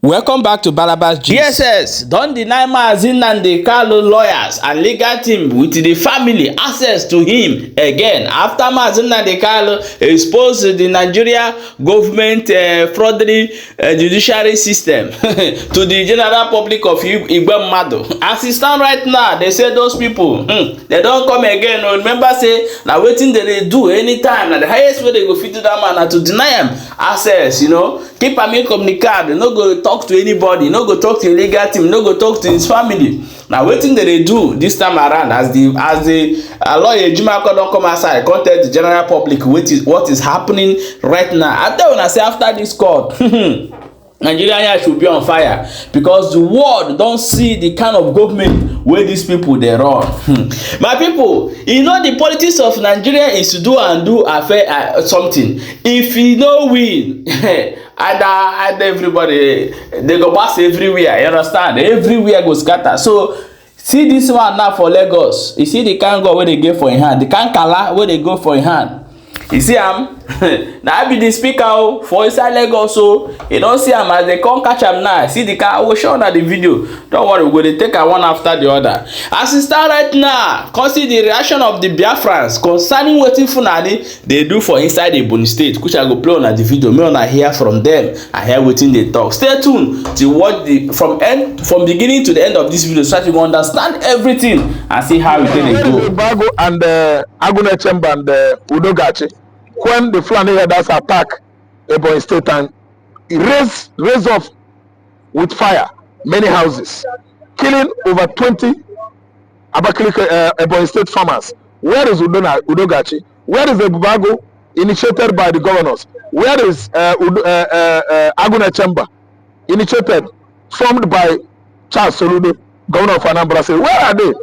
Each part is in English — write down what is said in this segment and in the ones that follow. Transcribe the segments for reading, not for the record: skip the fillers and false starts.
Welcome back to Balabas Gist. DSS don deny Nnamdi Kanu lawyers and legal team with the family access to him again after Nnamdi Kanu exposed the Nigeria government fraudulent judiciary system to the general public of Igbo. As it stand right now, they say those people they don't come again. Remember say na wetin they do anytime na the highest way they go fit do that man na to deny him access, keep am incommunicado, no go talk to anybody, no go talk to legal team, no go talk to his family. Now wetin they do this time around as the lawyer Ejimako don come outside come tell the general public what is happening right now. I tell una say after this court Nigeria should be on fire because the world don't see the kind of government where these people they run. My people, the politics of Nigeria is to do affair something. If you no win, either everybody they go pass everywhere. You understand? Everywhere go scatter. So see this one now for Lagos. You see the kind God where they get for in hand, the kind kala where they go for in hand. You see am na I be the speaker for inside Lagos, so you don't see am as they come catch am now. See the car, I will show una the video. Don't worry, we go dey take am one after the other. As it start right now, come see the reaction of the Biafrans concerning wetin Fulani dey do for inside Ebonyi State, which I go play una the video. Make una hear from them and hear wetin they talk. Stay tuned to watch from beginning to the end of this video so that you can understand everything and see how it dey go. Bago and Aguna Chemba and Udogachi. When the Fulani herders attack Ebonyi State and raise off with fire many houses, killing over 20 Ebonyi State farmers. Where is Udogachi? Where is the Bago initiated by the governors? Where is Aguna Chemba initiated, formed by Charles Soludo, governor of Anambra State? Where are they?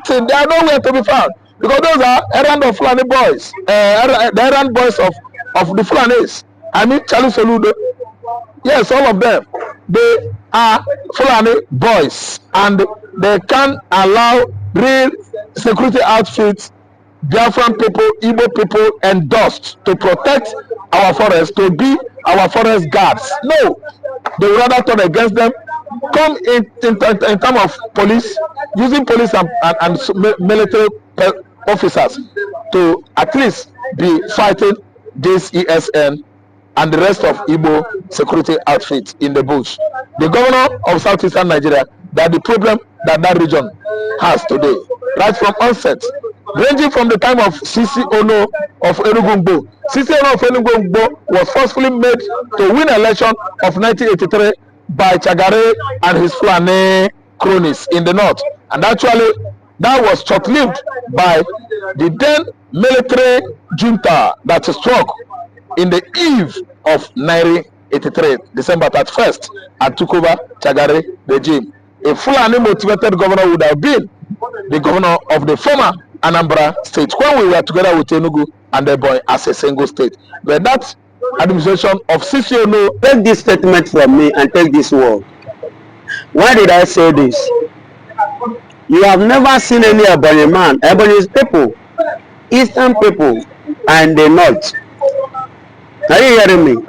They are nowhere to be found. Because those are errand of Fulani boys, the errand boys of the Fulanis. I mean, Charlie Soludo. Yes, all of them. They are Fulani boys, and they can't allow real security outfits, Biafran people, Igbo people, endorsed to protect our forests, to be our forest guards. No, they would rather turn against them. Come in terms of police, using police and military officers to at least be fighting this ESN and the rest of Igbo security outfits in the bush. The governor of southeastern Nigeria, that the problem that region has today, right from onset, ranging from the time of Sisi Ono of Enugungbo. Sisi Ono of Enugungbo was forcefully made to win election of 1983 by Chagare and his Fulani cronies in the north, and actually that was short-lived by the then military junta that struck in the eve of 1983, December 31st, and took over Chagare regime. A Fulani motivated governor would have been the governor of the former Anambra State when we were together with Enugu and Ebonyi as a single state. But that administration of Sisi, take this statement from me and take this word. Why did I say this? You have never seen any Ebonyi man, Ebonyi's people, eastern people, and the north. Are you hearing me?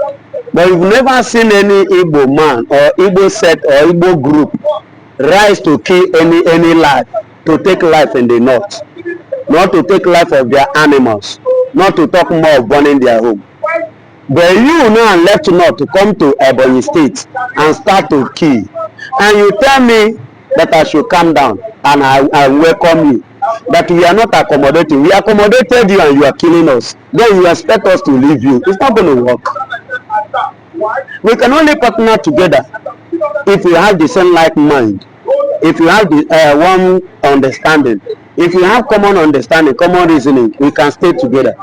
But you've never seen any Igbo man or Igbo set or Igbo group rise to kill any life, to take life in the north, not to take life of their animals, not to talk more of burning their home. But you now left north to come to Ebonyi State and start to kill, and you tell me that I should calm down and I welcome you, that we are not accommodating. We accommodated you and you are killing us. Then you expect us to leave you. It's not going to work. We can only partner together if we have the same like mind, if you have the one understanding, if you have common understanding, common reasoning, we can stay together.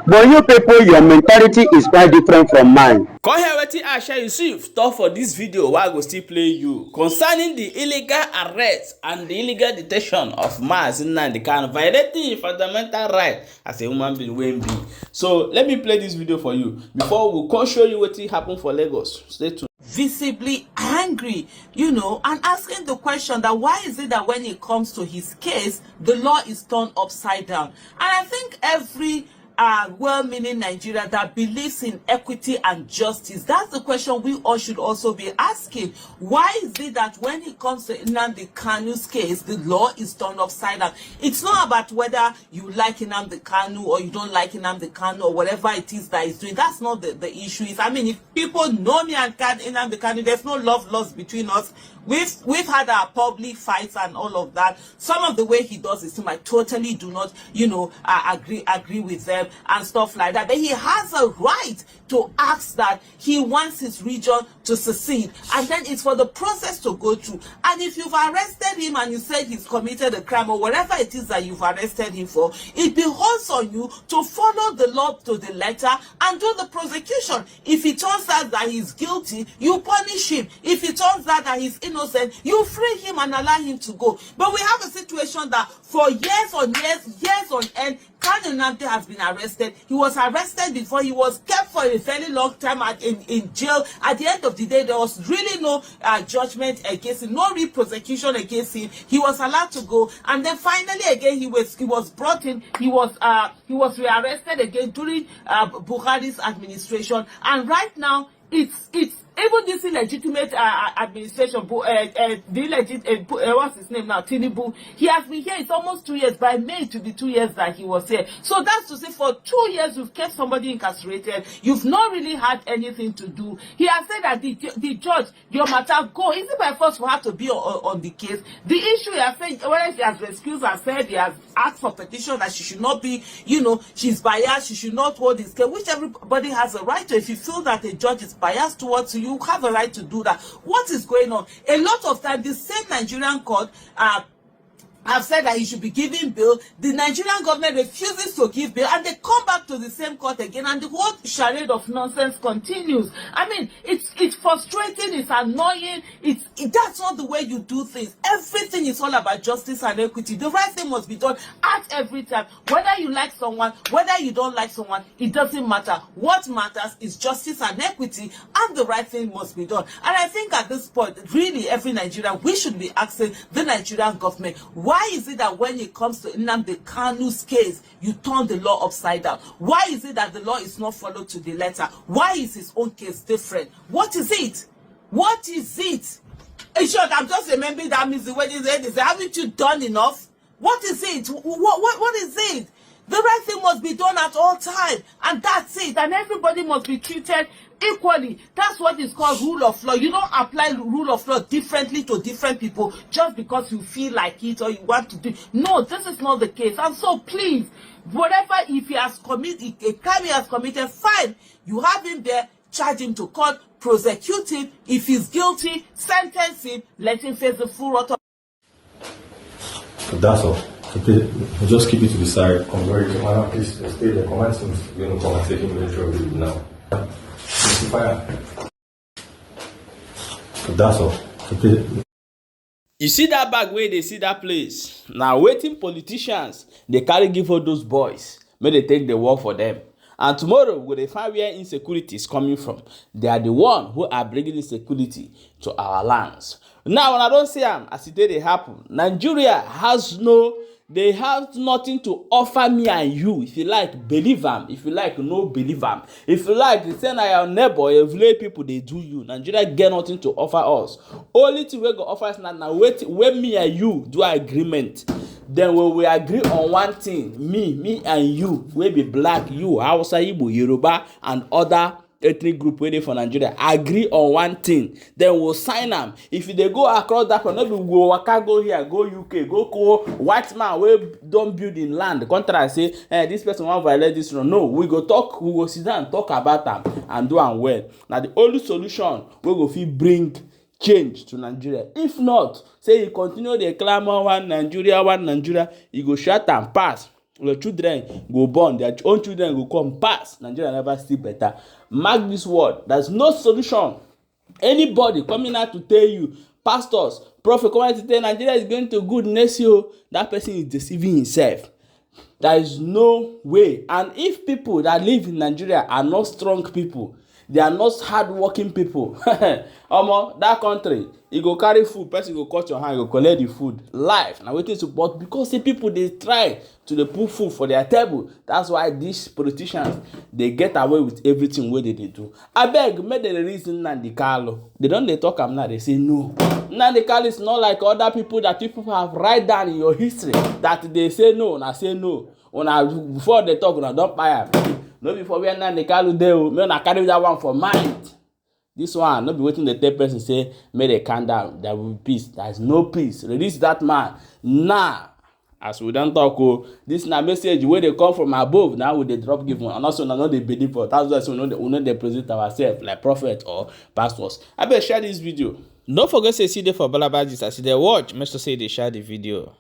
But you people, your mentality is quite different from mine. Come here wetin Asha Yusuf talk for this video wey I go still play you concerning the illegal arrest and the illegal detention of Nnamdi Kanu, violating fundamental right as a human being wey be. So let me play this video for you before we come show you wetin happen for Lagos. Stay tuned. Visibly angry, and asking the question that why is it that when it comes to his case, the law is turned upside down. And I think every well-meaning Nigeria that believes in equity and justice? That's the question we all should also be asking. Why is it that when it comes to Nnamdi Kanu's case, the law is turned upside down? It's not about whether you like Nnamdi Kanu or you don't like Nnamdi Kanu or whatever it is that he's doing. That's not the issue. I mean, if people know me and Nnamdi Kanu, there's no love lost between us. We've had our public fights and all of that. Some of the way he does it, I totally do not, agree with them and stuff like that. But he has a right to ask that he wants his region to succeed, and then it's for the process to go through. And if you've arrested him and you said he's committed a crime or whatever it is that you've arrested him for, it behoves on you to follow the law to the letter and do the prosecution. If it turns out that he's guilty, you punish him. If it turns out that he's innocent, you free him and allow him to go. But we have a situation that for years on end, Kanu Nnamdi has been arrested. He was arrested before. He was kept for a very long time in jail. At the end of the day, there was really no judgment against him, no real prosecution against him. He was allowed to go, and then finally again he was brought in. He was rearrested again during Buhari's administration, and right now it's even this illegitimate administration, what's his name now, Tinubu, he has been here. It's almost 2 years. By May, it will be 2 years that he was here. So that's to say, for 2 years, you've kept somebody incarcerated. You've not really had anything to do. He has said that the judge, your matter, go. Is it by force for her to be on the case? The issue, he has said, whether she has excused herself, he has asked for petition that she should not be, she's biased, she should not hold this case, which everybody has a right to. If you feel that a judge is biased towards you, you have a right to do that. What is going on? A lot of time, the same Nigerian court have said that he should be given bail. The Nigerian government refuses to give bail, and they come back to the same court again, and the whole charade of nonsense continues. I mean, it's frustrating, it's annoying. That's not the way you do things. Everything is all about justice and equity. The right thing must be done at every time. Whether you like someone, whether you don't like someone, it doesn't matter. What matters is justice and equity, and the right thing must be done. And I think at this point, really, every Nigerian, we should be asking the Nigerian government, why is it that when it comes to Nnamdi Kanu's case, you turn the law upside down? Why is it that the law is not followed to the letter? Why is his own case different? What is it? What is it? In short, I'm just remembering that Mr. Wedding said, haven't you done enough? What is it? What is it? The right thing must be done at all times, and that's it. And everybody must be treated equally. That's what is called rule of law. You don't apply rule of law differently to different people just because you feel like it or you want to do. No, this is not the case. And so please, whatever, if he has committed a crime, he has committed, fine. You have him there, charge him to court, prosecute him. If he's guilty, sentence him, let him face the full wrath of. That's all. So please, just keep it to the side. Convert it to Anna, please stay there. Command seems going to come and take inventory of it now. That's all. So please. You see that bag where they see that place? Now waiting politicians, they carry give all those boys. May they take the work for them. And tomorrow, when they find where insecurity is coming from, they are the one who are bringing insecurity to our lands. Now, when I don't say as it did happen, Nigeria they have nothing to offer me and you. If you like, believe them. If you like, no believe them. If you like, they say na your neighbor, every people they do you. Nigeria get nothing to offer us. Only thing we go offer us now wait when me and you do agreement. Then when we agree on one thing, me and you, we be black, you, Hausa, Igbo, Yoruba, and other ethnic group waiting for Nigeria, agree on one thing, then we'll sign them. If they go across that one, maybe we'll waka go here, go UK, go white man, we don't build in land. The contract say, this person won't violate this rule. No, we go sit down and talk about them and do them well. Now the only solution we go fit bring change to Nigeria. If not, say you continue the clamor one Nigeria, you go shut and pass. Your children go born, their own children go come pass. Nigeria never see better. Mark this word. There's no solution. Anybody coming out to tell you, pastors, prophet coming out to tell Nigeria is going to good next year, that person is deceiving himself. There is no way. And if people that live in Nigeria are not strong people, they are not hardworking people. That country, you go carry food, person go cut your hand, you go collect the food live. Now wetin support, because the people they try to dey put food for their table. That's why these politicians they get away with everything wey they do. Abeg, make dem reason Nnamdi Kanu. They don't they talk am now, they say no. Nnamdi Kanu is not like other people that people have write down in your history that they say no, and I say no. Before they talk, una don buy am. No be for where Nnamdi Kanu dey o, make una carry that one for mind. This one no be wetin the third person say make they calm down, there will be peace. There is no peace. Release that man now. As we don talk o, this na message wey dey come from above. Now we dey drop give one, and also na no dey believe for. That's why we no dey present ourselves like prophet or pastors. Abeg share this video. Don't forget to see there for Balaba Jesus. As you dey watch, make sure say they share the video.